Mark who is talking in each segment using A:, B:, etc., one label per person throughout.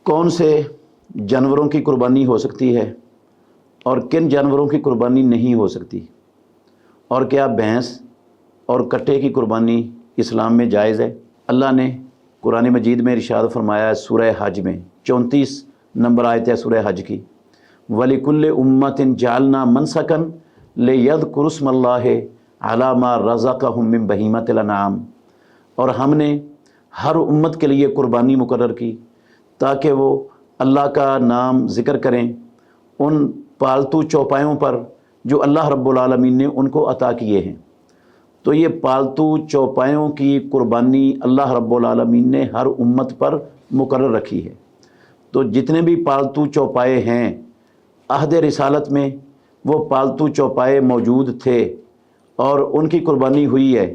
A: कौन से जानवरों की कुर्बानी हो सकती है और किन जानवरों की कुर्बानी नहीं हो सकती, और क्या भैंस और कट्टे की कुर्बानी इस्लाम में जायज़ है। अल्लाह ने कुरान मजीद में इरशाद फरमाया है सूरह हज में 34 नंबर आयत है सूरह हज की, वलिकुल्लि उम्मतिन जालना मनसकन लियज़्कुरुस्मल्लाहि अला मा रज़क़हुम मिन बहीमतिल अनआम, और हमने हर उम्मत के लिए कुर्बानी मुकर्रर की ताकि वो अल्लाह का नाम ज़िक्र करें उन पालतू चौपायों पर जो अल्लाह रब्बुल आलमीन ने उनको अता किए हैं। तो ये पालतू चौपायों की कुर्बानी अल्लाह रब्बुल आलमीन ने हर उम्मत पर मुकर्रर रखी है। तो जितने भी पालतू चौपाए हैं अहद रिसालत में वो पालतू चौपाए मौजूद थे और उनकी कुर्बानी हुई है,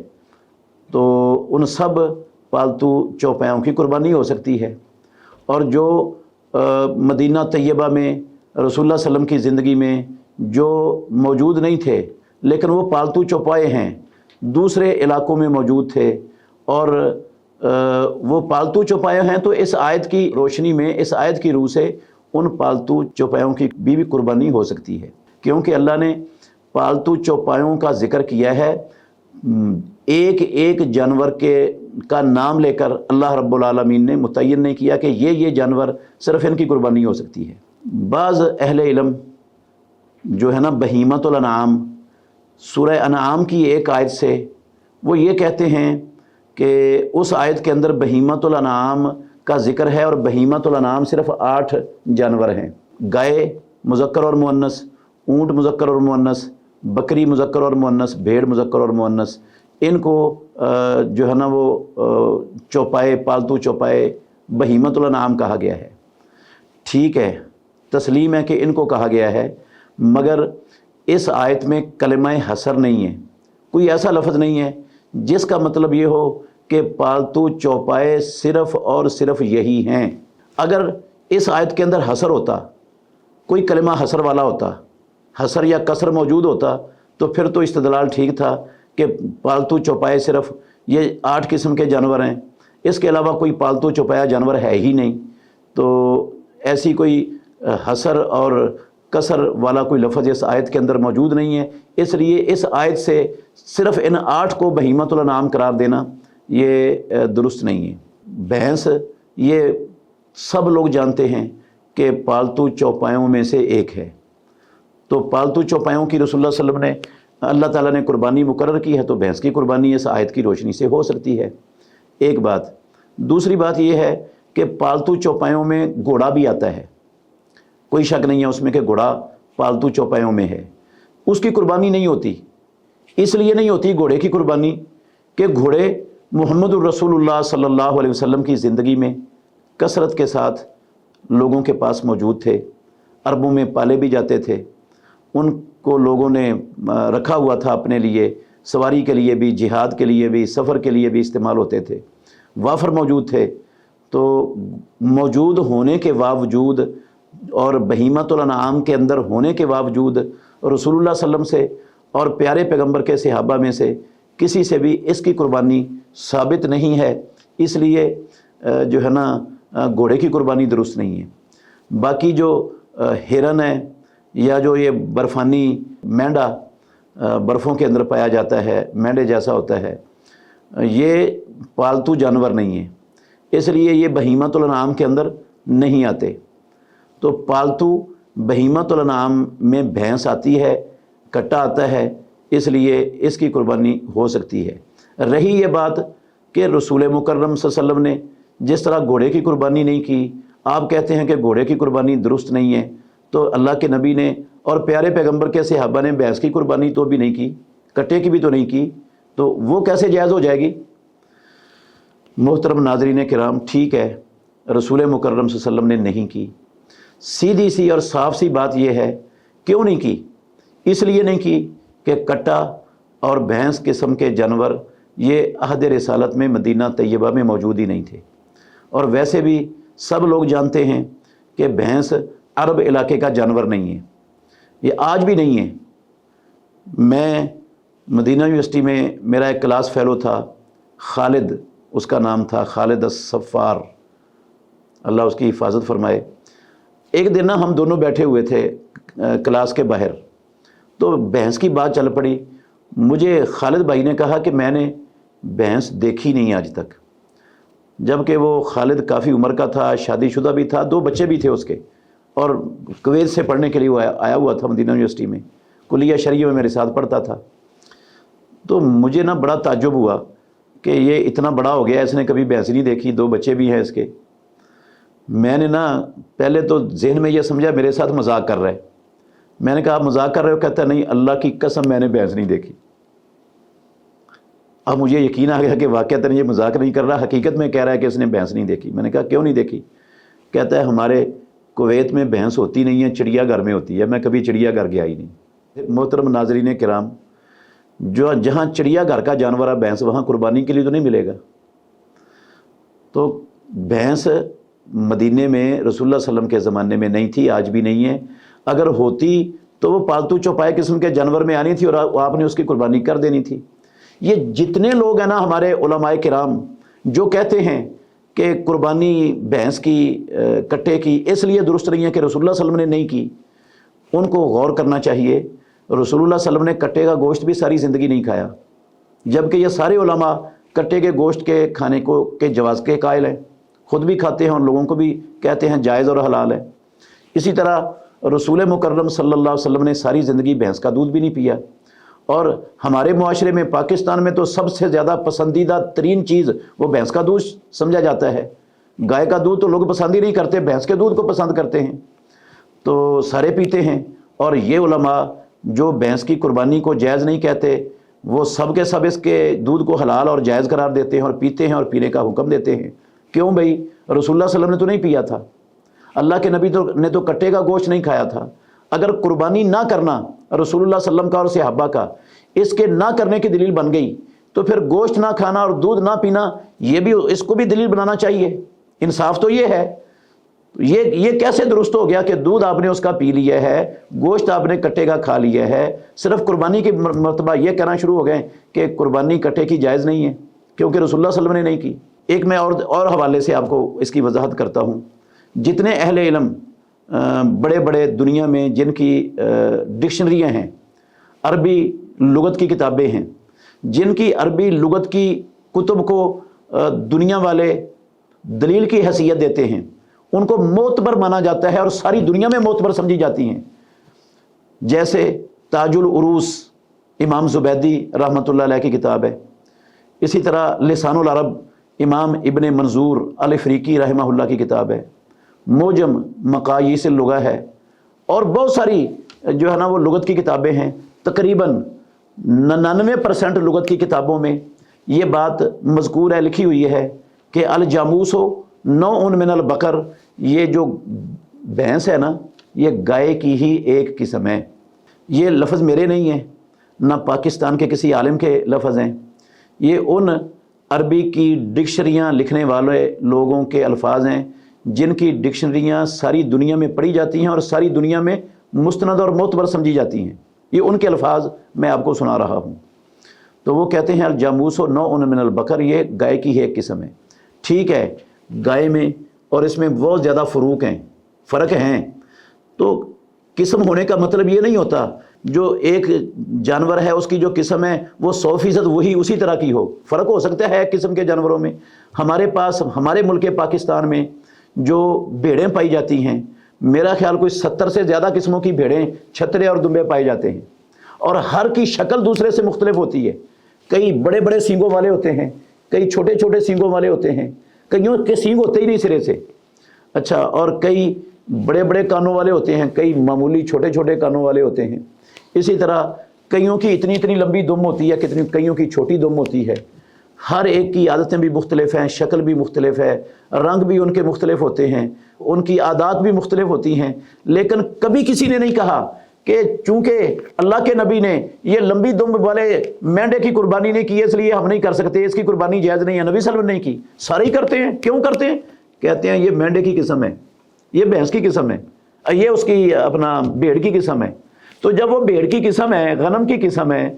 A: तो उन सब पालतू चौपायों की कुर्बानी हो सकती है। और जो मदीना तैयबा में रसूलुल्लाह सल्लम की ज़िंदगी में जो मौजूद नहीं थे लेकिन वो पालतू चौपाए हैं, दूसरे इलाकों में मौजूद थे और वो पालतू चौपाए हैं, तो इस आयत की रोशनी में, इस आयत की रूह से उन पालतू चौपायों की भी कुर्बानी हो सकती है, क्योंकि अल्लाह ने पालतू चौपायों का जिक्र किया है। एक एक जानवर का नाम लेकर अल्लाह रब्बुल आलमीन ने मुतय्यन नहीं किया कि ये जानवर सिर्फ इनकी कुर्बानी हो सकती है। बाज़ अहले इल्म जो है ना बहीमतुल अनआम, सूरह अनआम की एक आयत से वो ये कहते हैं कि उस आयत के अंदर बहीमतुल अनआम का ज़िक्र है और बहीमतुल अनआम सिर्फ 8 जानवर हैं। गाय मुज़क्कर और मुअन्नस, ऊँट मुज़क्कर और मुअन्नस, बकरी मुज़क्कर और मुअन्नस, भेड़ मुज़क्कर और मुअन्नस, इनको जो है ना वो चौपाए, पालतू चौपाए बहीमतुल अनआम कहा गया है। ठीक है, तस्लीम है कि इनको कहा गया है, मगर इस आयत में कलिमा हसर नहीं है, कोई ऐसा लफ्ज़ नहीं है जिसका मतलब ये हो कि पालतू चौपाए सिर्फ़ और सिर्फ यही हैं। अगर इस आयत के अंदर हसर होता, कोई कलिमा हसर वाला होता, हसर या कसर मौजूद होता, तो फिर तो इस्तदलाल ठीक था कि पालतू चौपाए सिर्फ ये 8 किस्म के जानवर हैं, इसके अलावा कोई पालतू चौपाया जानवर है ही नहीं। तो ऐसी कोई हसर और कसर वाला कोई लफ्ज़ इस आयत के अंदर मौजूद नहीं है, इसलिए इस आयत से सिर्फ इन 8 को बहीमतुल अनआम करार देना ये दुरुस्त नहीं है। भैंस ये सब लोग जानते हैं कि पालतू चौपायों में से एक है, तो पालतू चौपायों की रसूलुल्लाह सल्लल्लाहु अलैहि वसल्लम ने अल्लाह ताला ने कुर्बानी मुकर्रर की है, तो भैंस की कुर्बानी इस आयत की रोशनी से हो सकती है। एक बात। दूसरी बात यह है कि पालतू चौपायों में घोड़ा भी आता है, कोई शक नहीं है उसमें कि घोड़ा पालतू चौपायों में है, उसकी कुर्बानी नहीं होती। इसलिए नहीं होती घोड़े की कुर्बानी कि घोड़े मुहम्मदुर रसूलुल्लाह सल्लल्लाहु अलैहि वसल्लम की ज़िंदगी में कसरत के साथ लोगों के पास मौजूद थे, अरबों में पाले भी जाते थे, उनको लोगों ने रखा हुआ था अपने लिए, सवारी के लिए भी, जिहाद के लिए भी, सफ़र के लिए भी इस्तेमाल होते थे, वाफर मौजूद थे। तो मौजूद होने के बावजूद और बहीमतुल अनआम के अंदर होने के बावजूद रसूलुल्लाह सल्लम से और प्यारे पैगंबर के सहाबा में से किसी से भी इसकी कुर्बानी साबित नहीं है, इसलिए जो है ना घोड़े की कुर्बानी दुरुस्त नहीं है। बाकी जो हिरन है या जो ये बर्फ़ानी मेंढा बर्फ़ों के अंदर पाया जाता है, मेंढे जैसा होता है, ये पालतू जानवर नहीं है, इसलिए ये बहीमतुल अनआम के अंदर नहीं आते। तो पालतू बहीमतुल अनआम में भैंस आती है, कट्टा आता है, इसलिए इसकी कुर्बानी हो सकती है। रही ये बात कि रसूल मुकर्रम सल्लल्लाहु अलैहि वसल्लम ने जिस तरह घोड़े की कुर्बानी नहीं की, आप कहते हैं कि घोड़े की कुर्बानी दुरुस्त नहीं है, तो अल्लाह के नबी ने और प्यारे पैगंबर के सहाबा ने भैंस की कुर्बानी तो भी नहीं की, कट्टे की भी तो नहीं की, तो वो कैसे जायज़ हो जाएगी। मोहतरम नाज़रीन किराम, ठीक है, रसूल मुकर्रम सल्लल्लाहु अलैहि वसल्लम ने नहीं की, सीधी सी और साफ सी बात यह है, क्यों नहीं की। इसलिए नहीं की कि कट्टा और भैंस किस्म के जानवर ये अहद रिसालत में मदीना तैयबा में मौजूद ही नहीं थे, और वैसे भी सब लोग जानते हैं कि भैंस अरब इलाके का जानवर नहीं है, ये आज भी नहीं है। मैं मदीना यूनिवर्सिटी में मेरा एक क्लास फेलो था, खालिद उसका नाम था, खालिद अस्सफ़ार, अल्लाह उसकी हिफाजत फरमाए। एक दिन ना हम दोनों बैठे हुए थे क्लास के बाहर, तो भैंस की बात चल पड़ी। मुझे खालिद भाई ने कहा कि मैंने भैंस देखी नहीं आज तक, जबकि वो खालिद काफ़ी उम्र का था, शादीशुदा भी था, 2 बच्चे भी थे उसके, और कुवैत से पढ़ने के लिए वो आया हुआ था मदीना यूनिवर्सिटी में, कुलिया शरिया में मेरे साथ पढ़ता था। तो मुझे ना बड़ा ताज्जुब हुआ कि ये इतना बड़ा हो गया, इसने कभी भैंस नहीं देखी, 2 बच्चे भी हैं इसके। मैंने ना पहले तो जहन में ये समझा मेरे साथ मजाक कर रहा है। मैंने कहा आप मजाक कर रहे हो? कहता नहीं, अल्लाह की कसम मैंने भैंस नहीं देखी। अब मुझे यकीन आ गया कि वाक़ई ये मजाक नहीं कर रहा, हकीकत में कह रहा है कि इसने भैंस नहीं देखी। मैंने कहा क्यों नहीं देखी? कहता है हमारे कुवैत में भैंस होती नहीं है, चिड़ियाघर में होती है, मैं कभी चिड़ियाघर गया ही नहीं। मोहतरम नाज़रीन किराम, जो जहाँ चिड़ियाघर का जानवर है भैंस, वहाँ कुर्बानी के लिए तो नहीं मिलेगा। तो भैंस मदीने में रसूलुल्लाह सल्लम के ज़माने में नहीं थी, आज भी नहीं है। अगर होती तो वो पालतू चौपाए किस्म के जानवर में आनी थी और आपने उसकी कुर्बानी कर देनी थी। ये जितने लोग हैं ना हमारे उलमाए किराम जो कहते हैं कि कुर्बानी भैंस की, कट्टे की इसलिए दुरुस्त नहीं है कि रसूलुल्लाह सल्लम ने नहीं की, उनको गौर करना चाहिए। रसूलुल्लाह सल्लम ने कट्टे का गोश्त भी सारी ज़िंदगी नहीं खाया, जबकि ये सारे उलमा कट्टे के गोश्त के खाने को के जवाज़ के कायल हैं, ख़ुद भी खाते हैं और लोगों को भी कहते हैं जायज़ और हलाल है। इसी तरह रसूल मुकर्रम सल्लल्लाहु अलैहि वसल्लम ने सारी ज़िंदगी भैंस का दूध भी नहीं पिया। और हमारे मुआशरे में, पाकिस्तान में तो सबसे ज़्यादा पसंदीदा तरीन चीज़ वो भैंस का दूध समझा जाता है। गाय का दूध तो लोग पसंद ही नहीं करते, भैंस के दूध को पसंद करते हैं, तो सारे पीते हैं। और ये उलमा जो भैंस की कुर्बानी को जायज़ नहीं कहते, वो सब के सब इसके दूध को हलाल और जायज़ करार देते हैं और पीते हैं और पीने का हुक्म देते हैं। क्यों भाई? रसूलुल्लाह सल्लल्लाहु अलैहि वसल्लम ने तो नहीं पिया था, अल्लाह के नबी ने तो कट्टे का गोश्त नहीं खाया था। अगर कुर्बानी ना करना रसूलुल्लाह सल्लम का और सहाबा का इसके ना करने की दलील बन गई, तो फिर गोश्त ना खाना और दूध ना पीना ये भी, इसको भी दलील बनाना चाहिए। इंसाफ तो ये है। ये कैसे दुरुस्त हो गया कि दूध आपने उसका पी लिया है, गोश्त आपने कट्टे का खा लिया है, सिर्फ कुर्बानी की मरतबा ये कहना शुरू हो गए कि कुर्बानी कट्टे की जायज़ नहीं है क्योंकि रसूलुल्लाह सल्लम ने नहीं की। एक मैं और हवाले से आपको इसकी वजाहत करता हूँ। जितने अहले इल्म बड़े बड़े दुनिया में जिनकी डिक्शनरियाँ हैं, अरबी लुगत की किताबें हैं, जिनकी अरबी लुगत की कुतुब को दुनिया वाले दलील की हैसियत देते हैं, उनको मोतबर माना जाता है और सारी दुनिया में मोतबर समझी जाती हैं। जैसे ताजुल उरूस इमाम ज़ुबैदी रहमतुल्लाह अलैह की किताब है। इसी तरह लिसानुल अरब इमाम इब्ने मंजूर अल अफ़रीकी रहमहुल्लाह की किताब है। मोजम मकायीसिल लुगा है, और बहुत सारी जो है ना वो लुगत की किताबें हैं। तकरीबन 99% लुगत की किताबों में ये बात मज़कूर है, लिखी हुई है कि अल जामूसो नौउन मिनल बकर, ये जो भैंस है ना ये गाय की ही एक किस्म है। ये लफ्ज़ मेरे नहीं है, ना पाकिस्तान के किसी आलिम के लफ्ज़ हैं, ये उन अरबी की डिक्शनरियाँ लिखने वाले लोगों के अल्फाज हैं जिनकी डिक्शनरियाँ सारी दुनिया में पढ़ी जाती हैं और सारी दुनिया में मुस्तनद और मोतबर समझी जाती हैं। ये उनके अल्फाज मैं आपको सुना रहा हूँ। तो वो कहते हैं अल जामूसो नौउन मिनल बकर, ये गाय की ही एक किस्म है। ठीक है, गाय में और इसमें बहुत ज़्यादा फ़र्क हैं। तो किस्म होने का मतलब ये नहीं होता जो एक जानवर है उसकी जो किस्म है वो 100% वही उसी तरह की हो। फ़र्क हो सकता है किस्म के जानवरों में। हमारे पास हमारे मुल्क पाकिस्तान में जो भेड़ें पाई जाती हैं, मेरा ख्याल कोई 70 से ज़्यादा किस्मों की भेड़ें, छतरे और दुम्बे पाए जाते हैं, और हर की शक्ल दूसरे से मुख्तलिफ होती है। कई बड़े बड़े सींगों वाले होते हैं, कई छोटे छोटे सींगों वाले होते हैं, कईयों के सींग होते ही नहीं सिरे से, अच्छा, और कई बड़े बड़े कानों वाले होते हैं, कई मामूली छोटे छोटे कानों वाले होते हैं। इसी तरह कईयों की इतनी इतनी लंबी दुम होती है, कितनी कईयों की छोटी दुम होती है। हर एक की आदतें भी मुख्तलिफ हैं, शक्ल भी मुख्तलिफ है, रंग भी उनके मुख्तलिफ होते हैं, उनकी आदत भी मुख्तलिफ होती हैं। लेकिन कभी किसी ने नहीं कहा कि चूँकि अल्लाह के नबी ने ये लंबी दुम वाले मेंढे की कुर्बानी नहीं की इसलिए हम नहीं कर सकते, इसकी कुर्बानी जायज़ नहीं है। नबी सल्लल्लाहु अलैहि वसल्लम ने की, सारे ही करते हैं। क्यों करते हैं? कहते हैं ये मेंढे की किस्म है, ये भैंस की किस्म है, ये उसकी अपना भेड़ की किस्म है। तो जब वो भेड़ की किस्म है, गनम की किस्म है,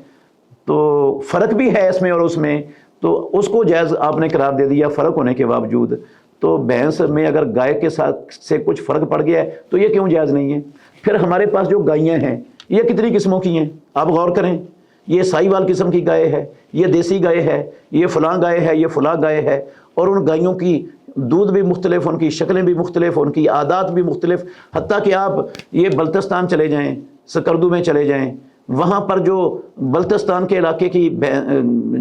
A: तो फ़र्क भी है इसमें और उसमें, तो उसको जायज़ आपने करार दे दिया फ़र्क होने के बावजूद। تو भैंस में अगर गाय के साथ से कुछ फ़र्क पड़ गया है तो ये क्यों जायज़ नहीं है? फिर हमारे पास जो गायें हैं ये कितनी किस्मों की हैं, आप गौर करें। ये साहिवाल किस्म की गाय है, ये देसी गाय है, ये फ़लाँ गाय है, ये फ़लाँ गाय है, और उन गायों की दूध भी मुख्तलिफ, उनकी शक्लें भी मुख्तलिफ, उनकी आदात भी मुख्तलिफ। हत्ता कि आप ये बल्तिस्तान चले जाएँ, सकरदू में चले जाएँ, वहाँ पर जो बल्तिस्तान के इलाके की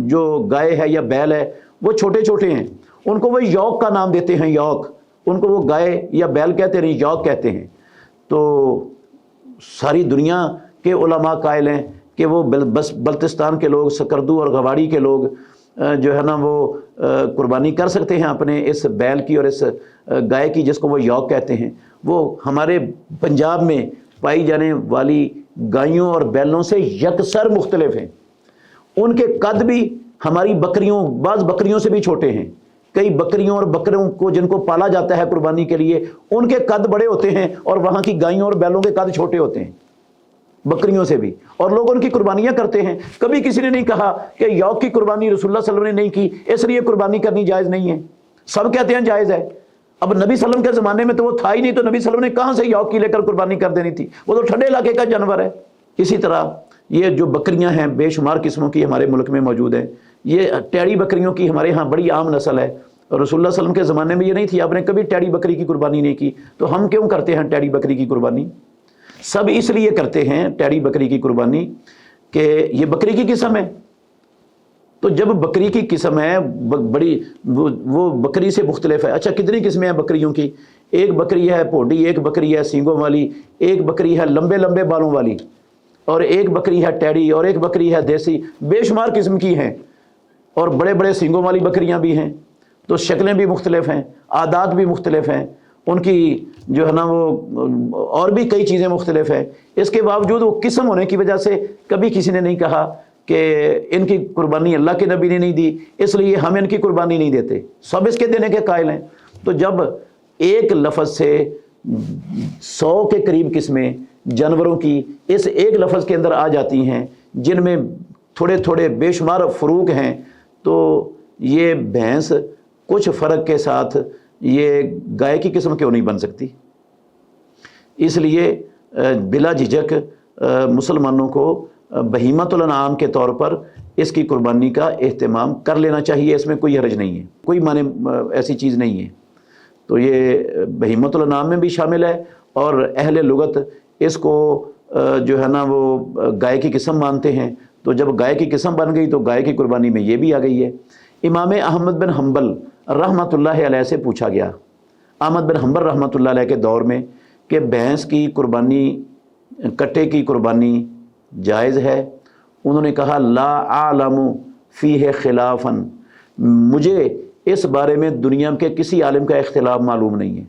A: जो गाय है या बैल है वो छोटे छोटे हैं, उनको वो यौक का नाम देते हैं, यौक, उनको वो गाय या बैल कहते नहीं, यौक कहते हैं। तो सारी दुनिया के उलमा कायल हैं कि वो बस बल्तिस्तान के लोग, सकरदू और गवाड़ी के लोग जो है ना वो कुर्बानी कर सकते हैं अपने इस बैल की और इस गाय की जिसको वो यौक कहते हैं। वो हमारे पंजाब में पाई जाने वाली गायों और बैलों से यकसर मुख्तलिफ हैं। उनके कद भी हमारी बकरियों, बाज़ बकरियों से भी छोटे हैं। कई बकरियों और बकरों को जिनको पाला जाता है कुर्बानी के लिए, उनके कद बड़े होते हैं और वहाँ की गायों और बैलों के कद छोटे होते हैं बकरियों से भी, और लोग उनकी कुर्बानियाँ करते हैं। कभी किसी ने नहीं कहा कि यौक की कुर्बानी रसूलुल्लाह सल्लल्लाहु अलैहि वसल्लम ने नहीं की इसलिए कुर्बानी करनी जायज़ नहीं है। सब कहते हैं जायज़ है। अब नबी सल्लम के ज़माने में तो वो था ही नहीं, तो नबी सल्लम ने कहाँ से यौक की लेकर कुर्बानी कर देनी थी? वो तो ठंडे इलाके का जानवर है। इसी तरह ये जो बकरियां हैं बेशुमार किस्मों की हमारे मुल्क में मौजूद हैं। ये टैड़ी बकरियों की हमारे यहाँ बड़ी आम नस्ल है। रसूलुल्लाह सल्लम के ज़माने में ये नहीं थी, आपने कभी टैड़ी बकरी की कुर्बानी नहीं की। तो हम क्यों करते हैं टैड़ी बकरी की कुर्बानी? सब इसलिए करते हैं टैड़ी बकरी की कुर्बानी कि ये बकरी की किस्म है। तो जब बकरी की किस्म है बड़ी, वो बकरी से मुख्तलिफ है। अच्छा, कितनी किस्में हैं बकरियों की? एक बकरी है पोडी, एक बकरी है सींगों वाली, एक बकरी है लंबे लंबे बालों वाली, और एक बकरी है टैड़ी, और एक बकरी है देसी। बेशुमार किस्म की हैं, और बड़े बड़े सींगों वाली बकरियां भी हैं। तो शक्लें भी मुख्तलिफ हैं, आदात भी मुख्तलिफ हैं, उनकी जो है ना वो और भी कई चीज़ें मुख्तलिफ हैं। इसके बावजूद वो किस्म होने की वजह से कभी किसी ने नहीं कहा कि इनकी कुर्बानी अल्लाह के नबी ने नहीं दी इसलिए हम इनकी कुर्बानी नहीं देते। सब इसके देने के कायल हैं। तो जब एक लफ्ज़ से 100 के करीब किस्में जानवरों की इस एक लफ्ज़ के अंदर आ जाती हैं जिनमें थोड़े थोड़े बेशुमार फ़रूक हैं, तो ये भैंस कुछ फ़र्क के साथ ये गाय की किस्म क्यों नहीं बन सकती? इसलिए बिला झिझक मुसलमानों को बहीमतुल अनाम के तौर पर इसकी कुर्बानी का एहतमाम कर लेना चाहिए। इसमें कोई हरज नहीं है, कोई माने ऐसी चीज़ नहीं है। तो ये बहीमतुल अनाम में भी शामिल है, और अहले लुगत इसको जो है ना वो गाय की किस्म मानते हैं। तो जब गाय की किस्म बन गई तो गाय की कुर्बानी में ये भी आ गई है। इमाम अहमद बिन हम्बल रहमतुल्लाह अलैह से पूछा गया, अहमद बिन हम्बल रहमतुल्लाह अलैह के दौर में, कि भैंस की कुर्बानी, कट्टे की कुर्बानी जायज़ है? उन्होंने कहा ला आलमु फ़ीह खिलाफ़न, मुझे इस बारे में दुनिया के किसी आलिम का इख्तिलाफ मालूम नहीं है।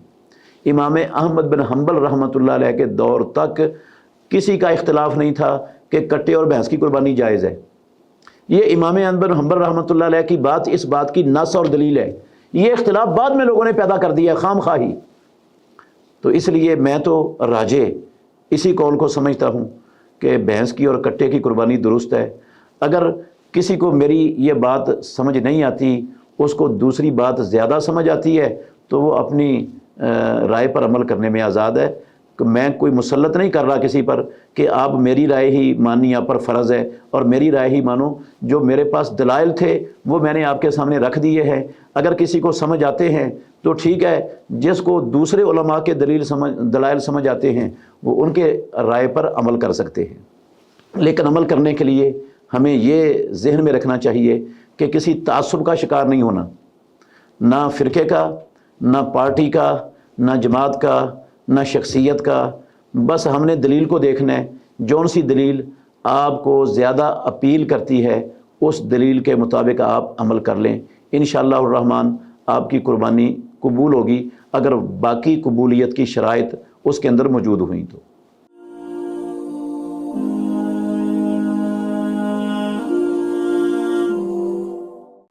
A: इमाम अहमद बिन हम्बल रहमतुल्लाह अलैह के दौर तक किसी का इख्तिलाफ नहीं था कि कट्टे और भैंस की कुर्बानी जायज़ है। ये इमाम अहमद बिन हम्बल रहमतुल्लाह अलैह की बात इस बात की नस और दलील है। ये इख्तिलाफ बाद में लोगों ने पैदा कर दिया खामखाही। तो इसलिए मैं तो राजे इसी कौल को समझता हूँ कि भैंस की और कट्टे की कुर्बानी दुरुस्त है। अगर किसी को मेरी ये बात समझ नहीं आती, उसको दूसरी बात ज़्यादा समझ आती है, तो वो अपनी राय पर अमल करने में आज़ाद है। कि मैं कोई मुसल्लत नहीं कर रहा किसी पर कि आप मेरी राय ही माननी आप पर फ़र्ज़ है और मेरी राय ही मानो। जो मेरे पास दलाइल थे वो मैंने आपके सामने रख दिए हैं। अगर किसी को समझ आते हैं तो ठीक है, जिसको दूसरे उलमा के दलाइल समझ आते हैं वो उनके राय पर अमल कर सकते हैं। लेकिन अमल करने के लिए हमें ये जहन में रखना चाहिए कि किसी तासुब का शिकार नहीं होना, ना फ़िरके का, ना पार्टी का, ना जमात का, ना शख्सियत का। बस हमने दलील को देखना है। जौन सी दलील आपको ज़्यादा अपील करती है उस दलील के मुताबिक आप अमल कर लें। इंशाअल्लाह रहमान आपकी कुर्बानी कबूल होगी, अगर बाकी कबूलियत की शराइत उसके अंदर मौजूद हुई तो।